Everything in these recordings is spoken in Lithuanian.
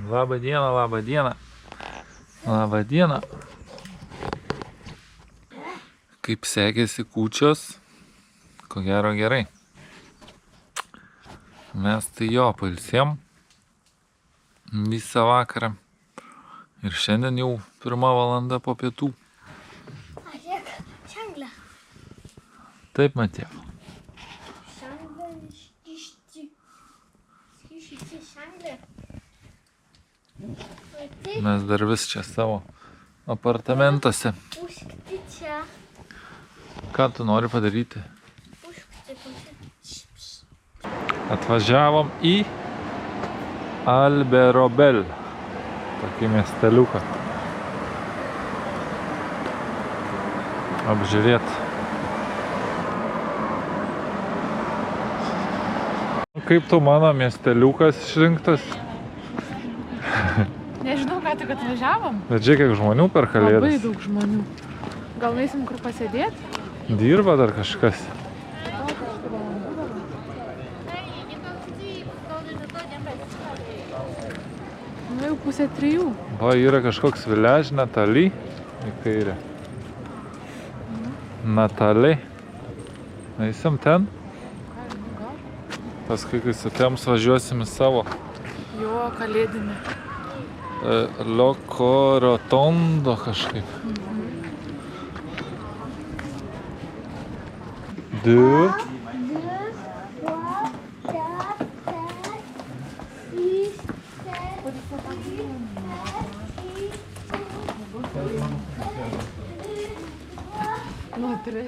Labą dieną, labą dieną. Labą dieną. Kaip sekėsi kūčios? Ko gero gerai. Mes tai jo pailsėm visą vakarą. Ir šiandien jau 1 valanda po pietų. Žiūrėk, ženklą. Taip, Matė. Ženklą iškišti. Iškišti ženklą. Mes dar vis čia savo apartamentuose. Užkti čia. Ką tu nori padaryti? Užkti. Atvažiavom į Alberobel. Tokį miesteliuką. Apžiūrėt. Kaip tu mano miesteliukas išrinktas? Nežinau, ką tik atvažiavom. Bet žiūrėk, kiek žmonių per kalėdas. Labai daug žmonių. Gal nueisim kur pasėdėti? Dirba dar kažkas. Nu jau 2:30. Va, yra kažkoks vilež Natali. Į kairę. Natali. Eisim ten. Paskui, kai sutėms važiuosim į savo Jo, kalėdinį. Loko rotondo kažkaip. 2. 3.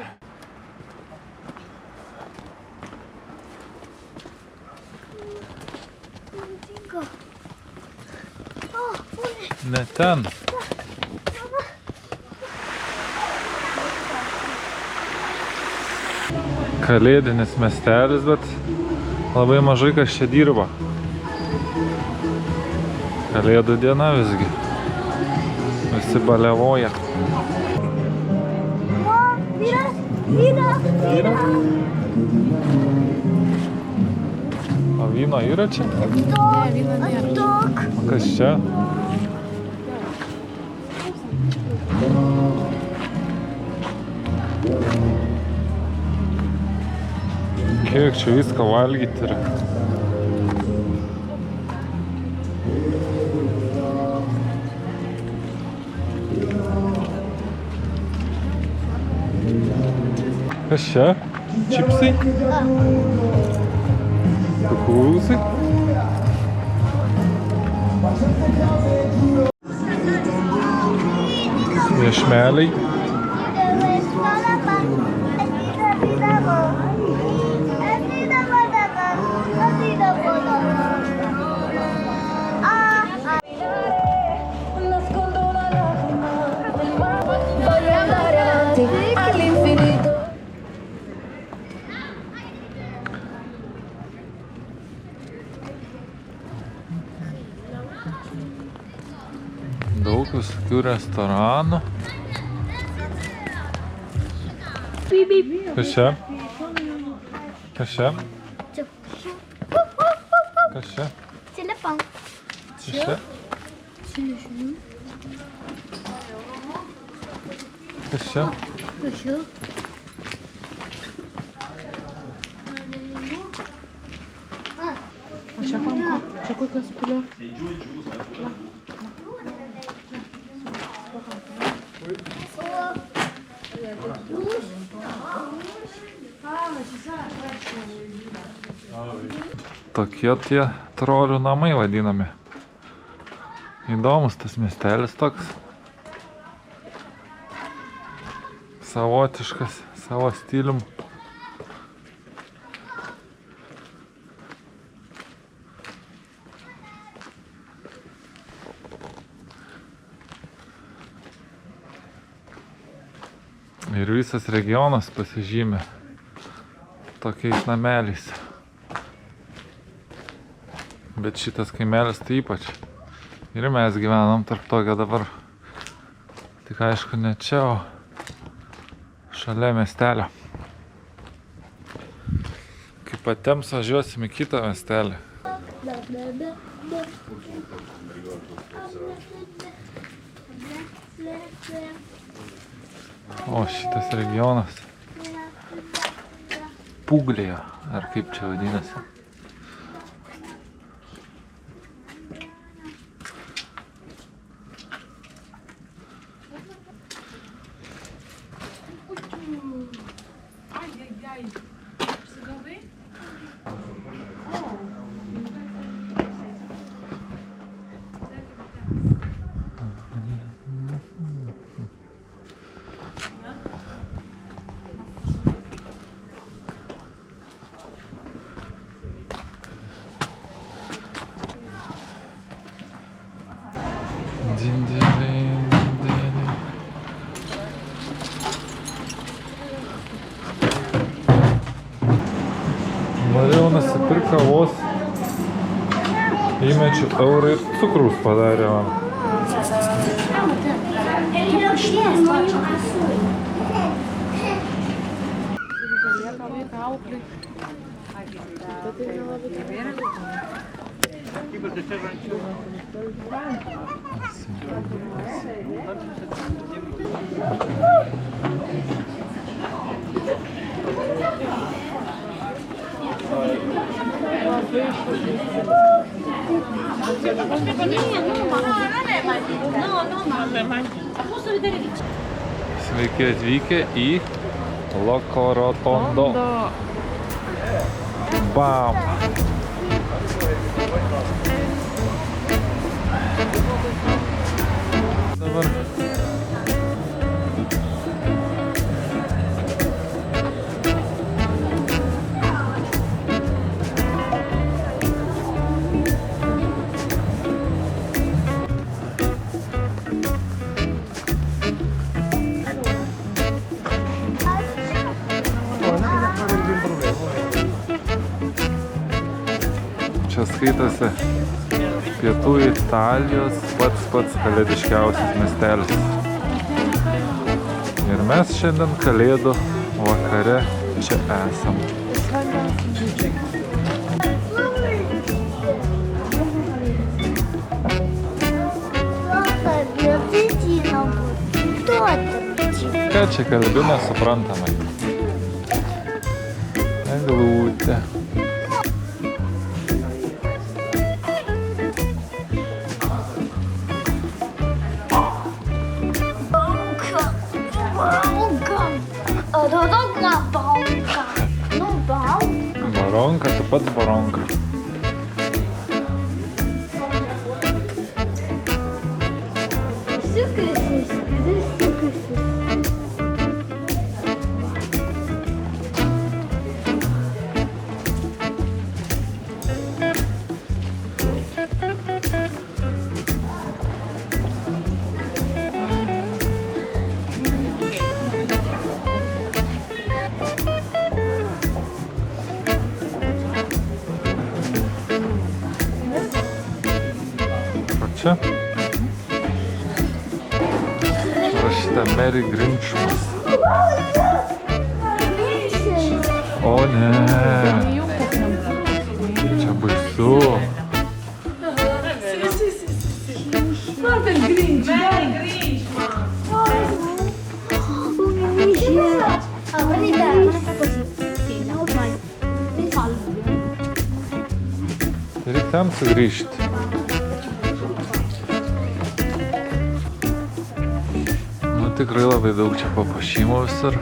Ne ten. Kalėdinis miestelis, bet labai mažai kas čia dirba. Kalėdų diena visgi. Visi baliavoja. O vyno yra čia? Ne, vyno nėra. O kas čia? Kiek čia viską valgyti yra. Kas čia? Čipsai? Kukurūzai? Iešmeliai. Daug visokių restoranų. Kas čia? Kas čia? Kas čia? Телефон. Kas čia? Kas čia? O čia panko. Čia kokios pilio. Tokie tie trolių namai vadinami. Įdomus tas miestelis toks. Savotiškas, savo stilium. Ir visas regionas pasižymė tokiais nameliais. Bet šitas kaimelis tai ypač. Ir mes gyvenam tarp tokio dabar. Tik aišku, ne čia, o šalia miestelio. patems važiuosim į kitą miestelį. O šitas regionas Puglija, ar kaip čia vadinasi. Norėjau nusipirkti kavos, įmečiu eurą ir cukrus padarė man. Sveiki atvykę į Lokorotondo. Bam! Dabar čia skaitasi Pietų Italijos pats kalėdiškiausias miestelis. Ir mes šiandien kalėdų vakare čia esam. Ką čia kalbi nesuprantamai? Eglutė. Baronka, tu pats baronka. Čia rašyta Merry Grinchmas. O ne, čia baisu. Reikia ten sugrįžti. Tikrai labai daug čia papuošimų visur.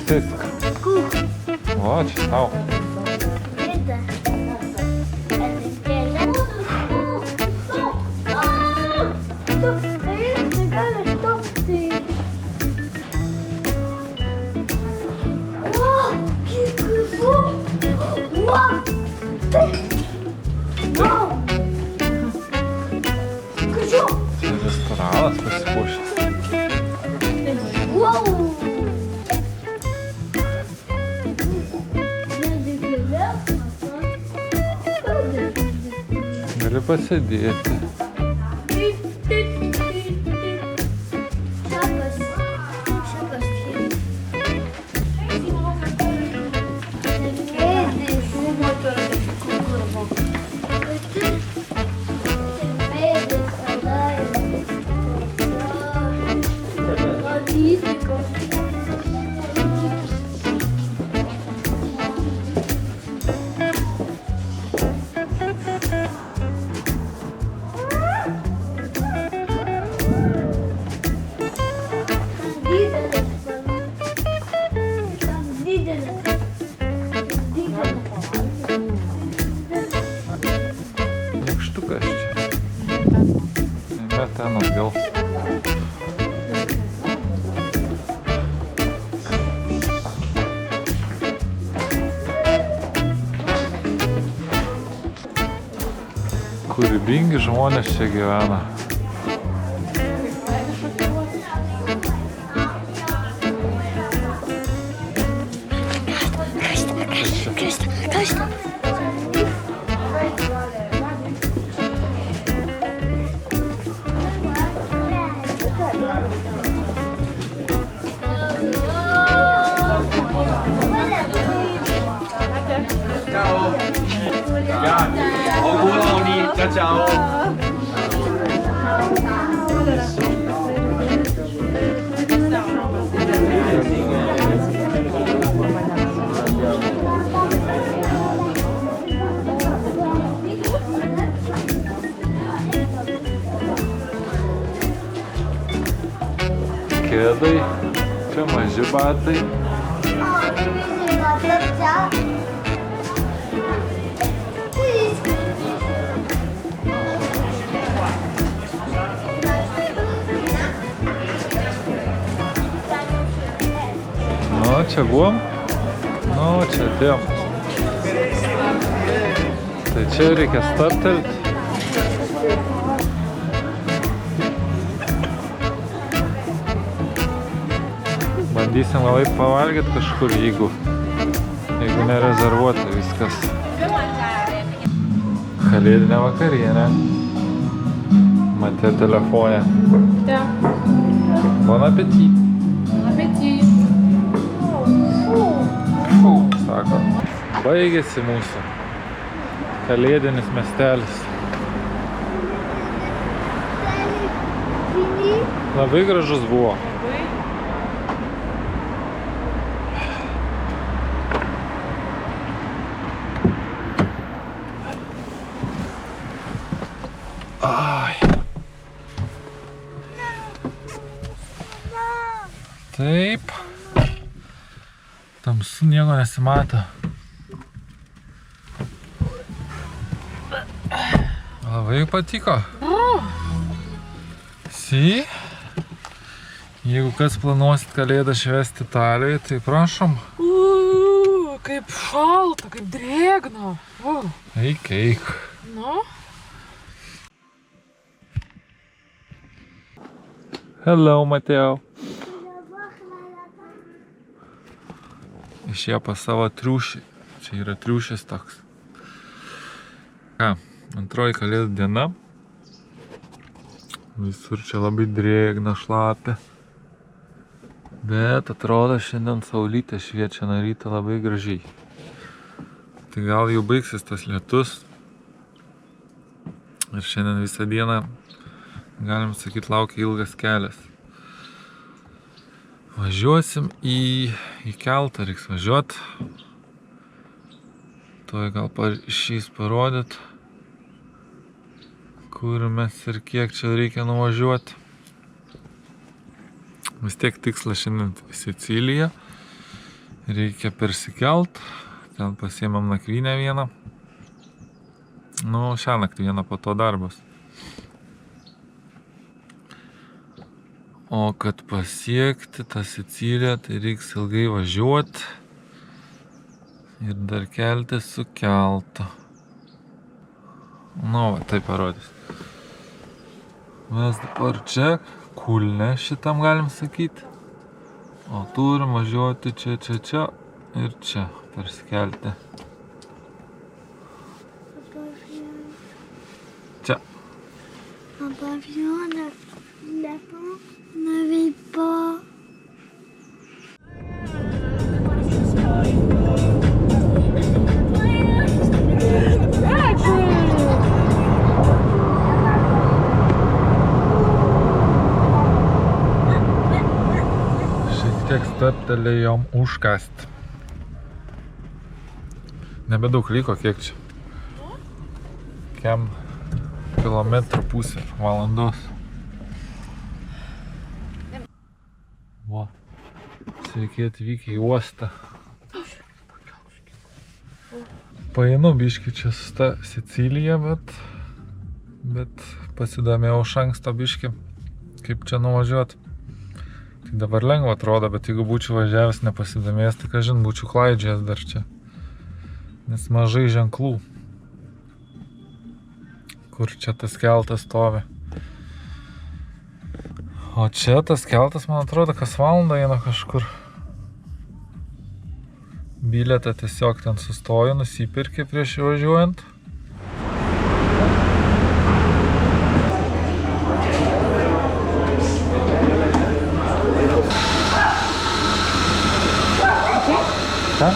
Sisk. O, čia tau. Restoranas pasipuošęs. Gali pasėdėti. kas čia? Eime ten atgal. Kūrybingi žmonės čia gyvena. Kėdai, čia maži batai. Nu, čia buvom. Nu, čia atėjom. Tai čia reikia stabtelti. Bandysim labai pavalgyti kažkur, jeigu nerezervuota viskas. Kalėdinė vakarienė. Matė telefone. Bon appétit. Bon appétit. Fū, sako. Baigėsi mūsų kalėdinis miestelis. Labai gražus buvo. Taip. Tamsu, nieko nesimato. Labai patiko. Si. Jeigu kas planuosit kalėdą švęsti Italijoje, tai prašom. Kaip šalta, kaip drėgna. Eik. Nu? Hello, Mateo. Išėjo pas savo triušį. Čia yra triušis toks. Ką, antroji kalėdų diena. Visur čia labai drėgna, šlapia. Bet atrodo šiandien saulytė šviečia nuo ryto labai gražiai. Tai gal jau baigsis tas lietus. Ir šiandien visą dieną, galim sakyti, laukia ilgas kelias. Važiuosim į keltą, reiks važiuot. Tuoj gal išeis parodyt, kur mes ir kiek čia reikia nuvažiuoti. Vis tiek tikslas šiandien Sicilija. Reikia persikelt. Ten pasiėmėm nakvynę vieną. Nu, šią naktį vieną, po to darbas. O kad pasiekti tą Siciliją, tai reiks ilgai važiuoti ir dar keltis su keltu. Nu, va, tai parodys. Mes dabar čia, Kulne šitam galim sakyti. O turim važiuoti čia ir čia persikelti. Čia. Tiek stabtelėjom užkast. Nebedaug liko, kiek čia? Kiam kilometrų pusę valandos. Va. Reikėjo atvykę į uostą. Painu biškį čia su ta Sicilija, bet Bet pasidomėjau iš anksto biškį, kaip čia nuvažiuot. Tai dabar lengva atrodo, bet jeigu būčiau važiavęs nepasidomėjęs, tai kažin būčiau klaidžiojęs dar čia. Nes mažai ženklų, kur čia tas keltas stovi. O čia tas keltas, man atrodo, kas valandą eina kažkur. Bilietą tiesiog ten sustoji, nusipirki prieš įvažiuojant. Ką?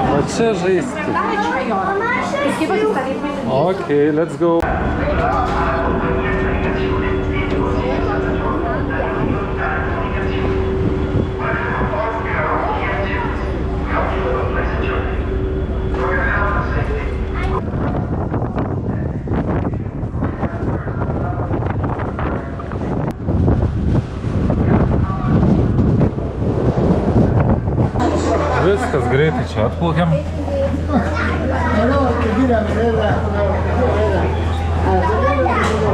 Va čia žaisti. Okay, let's go. Viskas greitai čia atplaukiam.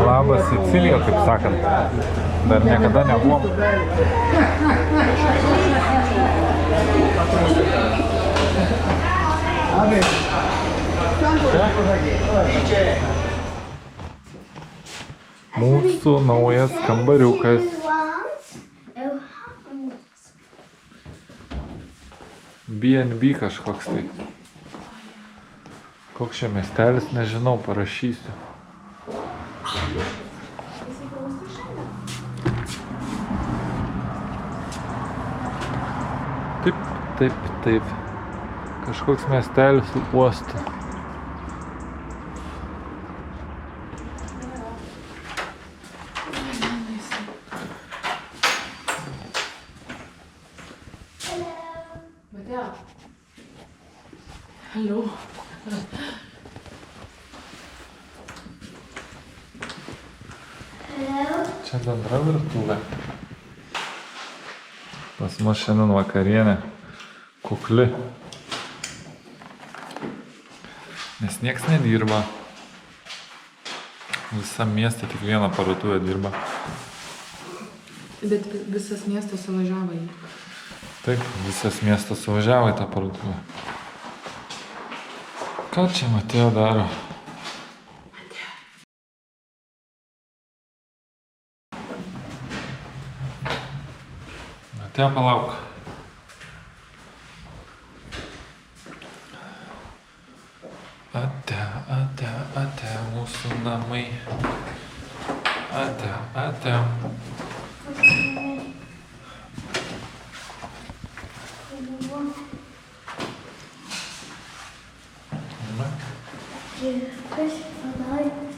Labas Sicilija, kaip sakant. Dar niekada nebuvom. Mūsų naujas kambariukas. B&B kažkoks tai. Koks čia miestelis, nežinau, parašysiu. Taip. Kažkoks miestelis su uostu. Hello. Čia bendra virtuvė. Pas mus šiandien vakarienė kukli. Nes nieks nedirba. Visam mieste tik viena parduotuvė dirba. Bet visas miestas suvažiavo į. Taip, visas miestas suvažiavo į tą parduotuvę. Ką čia Mateo daro? Mateo, palauk. Ate, mūsų namai. Ate.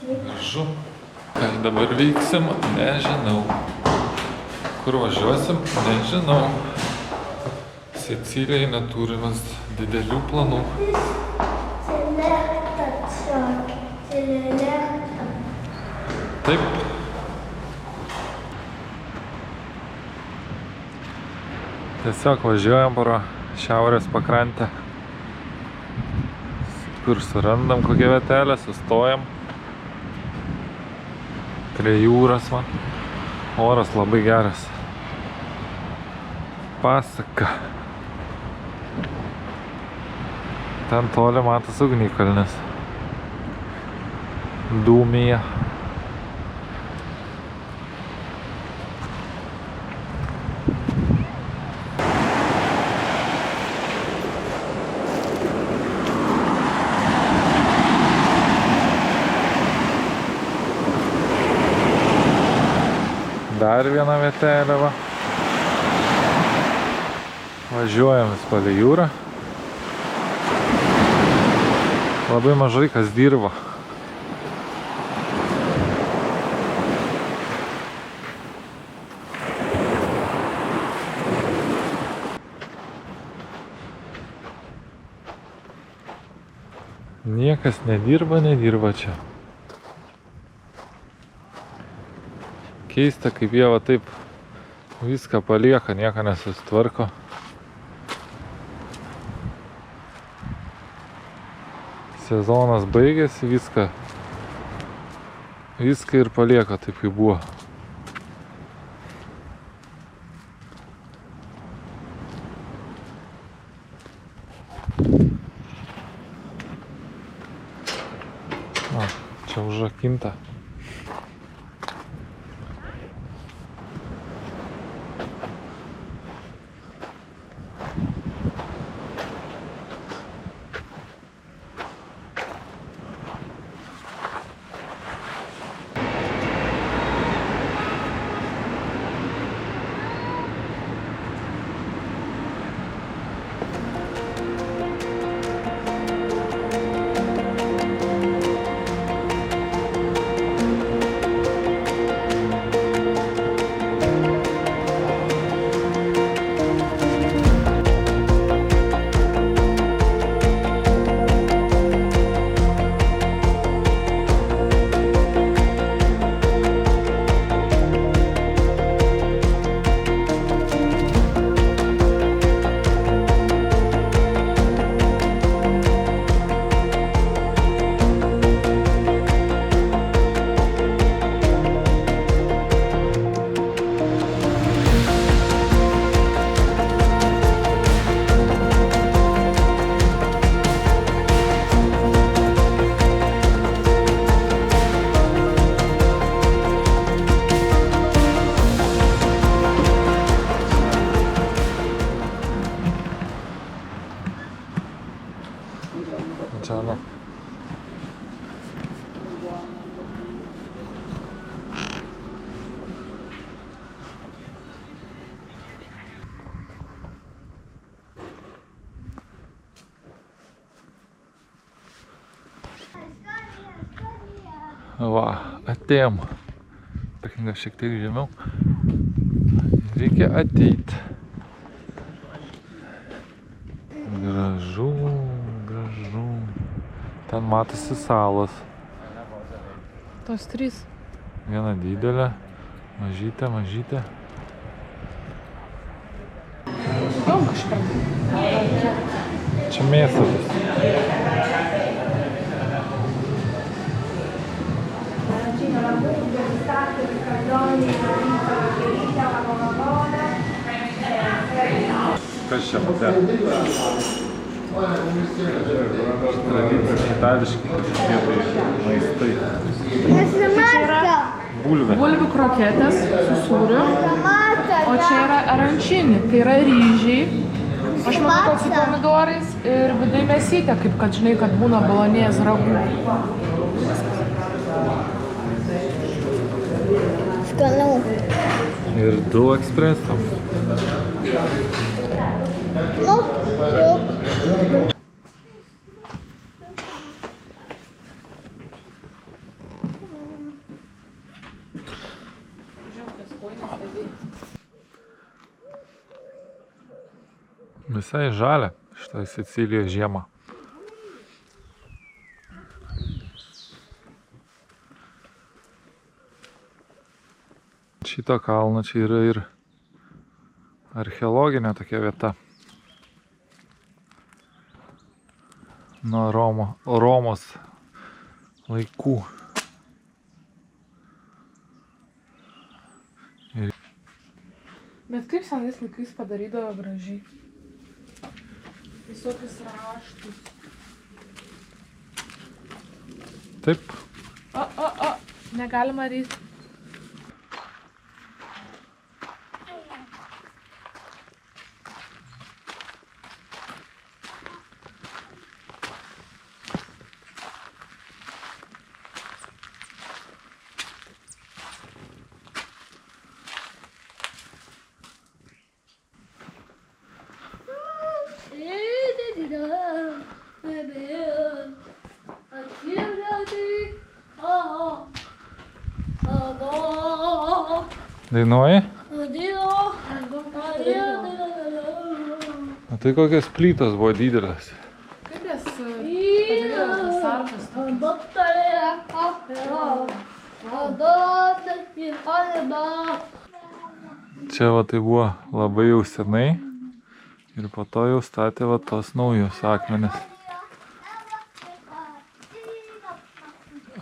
Gražu. Ką dabar veiksim? Nežinau. Kur važiuosim? Nežinau. Sicilijai neturimas didelių planų. Taip. Tiesiog važiuojam pro šiaurės pakrantę. Kur surandam kokią vietelę, sustojam. Prie jūros man. Oras labai geras. Pasaka. Ten toli matas ugnikalnis. Dūmija. Dar viena vietelė va. Važiuojam vis palei jūrą. Labai mažai kas dirba. Niekas nedirba čia. Keista, kaip jie va taip viską palieka, nieko nesusitvarko. sezonas baigėsi, viską ir palieka taip, kaip buvo. Čia užrakinta. Čia. Va, atėjom. Parkingas šiek tiek žemiau. Reikia ateiti. Gražu. Ten matosi salos. Tos 3. Viena didelė, mažytė. Daug kažkaip. Čia mėsa bus. Kas čia patė? Tradiciniai itališki kažkokie maistai. Bulvė. Bulvių kroketės su sūriu. O čia yra arancini, tai yra ryžiai. Aš manau, kad su pomidorais ir vidai mėsytė, kaip kad žinai, kad būna bolonės ragų. Skanu. Ir 2 ekspreso. Visai žalia šitą Sicilijos žiemą. Šito kalno čia yra ir archeologinė tokia vieta. Nuo Romos laikų. Bet kaip senais laikais padarydavo gražiai. Visokius raštus. Taip. Negalima ryti. Dainuoji? O tai kokios plytos buvo didelės? Kaip jas padarydavo tas sarkas? Čia va tai buvo labai jau senai ir po to jau statė va tos naujus akmenis.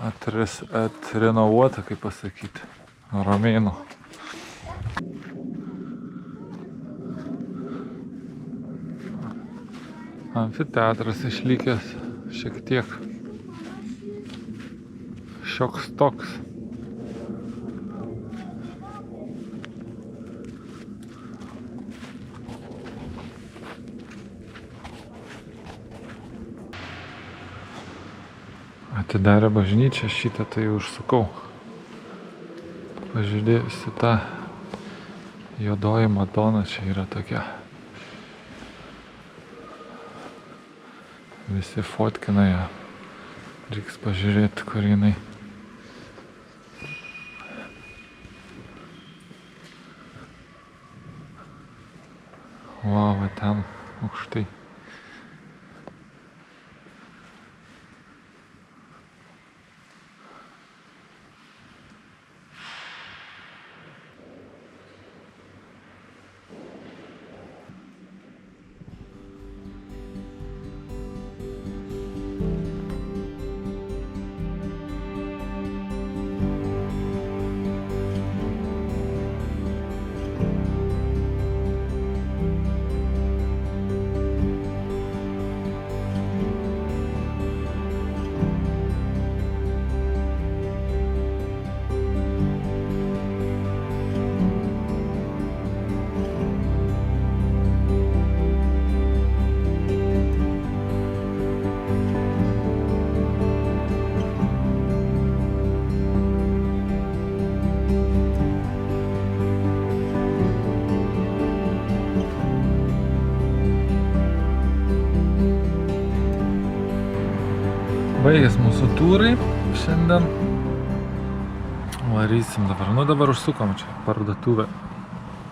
Atrenovuota, kaip pasakyti. Romėnų. Amfiteatras išlikęs šiek tiek. Šioks toks. Atidarė bažnyčią šitą, tai užsukau. Pažiūrėjusi tą juodoji Madona, čia yra tokia. Visi fotkina ją. Reiks pažiūrėti, kur jinai. Vau, ten aukštai. Baigės mūsų tūrai šiandien. Varysim dabar. Nu dabar užsukom čia parduotuvę.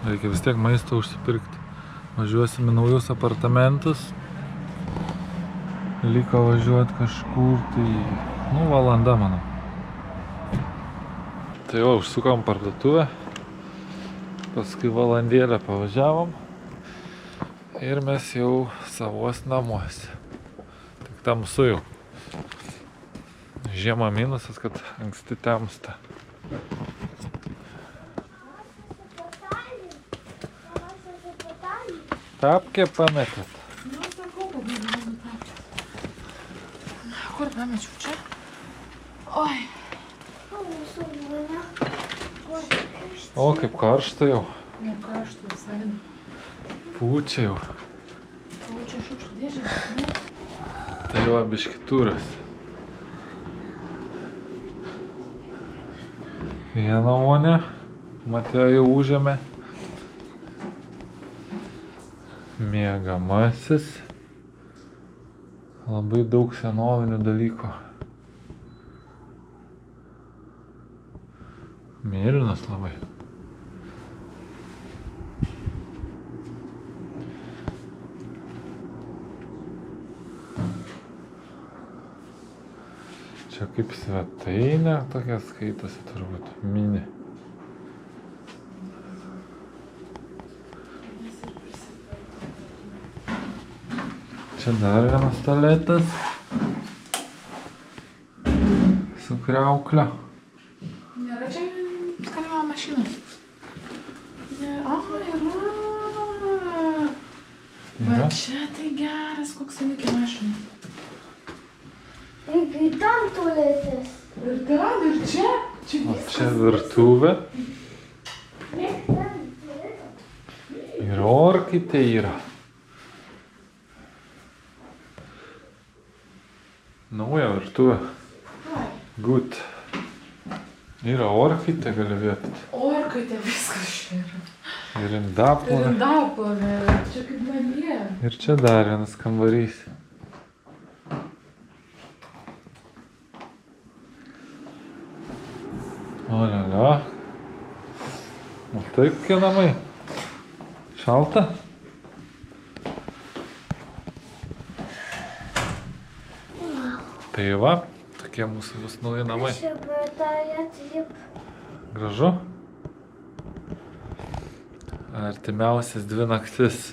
Reikia vis tiek maisto užsipirkti. Važiuosim į naujus apartamentus. Liko važiuoti kažkur tai, nu, valanda, manau. Tai jau užsukom parduotuvę. Paskui valandėlę pavažiavom. Ir mes jau savos namuose. Tik tamsu jau. Žiemą minusas, kad anksti temsta. Tapkę pametėt. Nu, sakau, kad negaliu tapti. Kur pamečiau čia? Oi. O, kaip karšta jau. Ne karšta visai. Pučia jau. O čia šiukšlių dėžė, ne? Tai jau biški turas. Vieną vonę Mateo jau užėmė. Miegamasis. Labai daug senovinių dalykų. Mėlynas labai. Čia kaip svetainė tokia skaitosi turbūt, mini. Čia dar vienas tualetas su kriaukle. Nėra čia skalbimo mašinos. Yra. Va čia tai geras, koks įnikė mašinas. Ir tam tualetas. Ir ten, ir čia. Čia O viskas. čia virtuvė. Ir orkaitė yra. Nauja virtuvė. Gut. Yra orkaitė, gali vietyti. Orkaitė viskas čia yra. Ir Ir indaplovė. indaplovė. Čia kaip namie. Ir čia dar vienas kambarys. Olialia. O tai kokie namai. Šalta? Tai va, tokie mūsų bus nauji namai. Čia bataja, taip. Gražu. Artimiausias 2 naktis.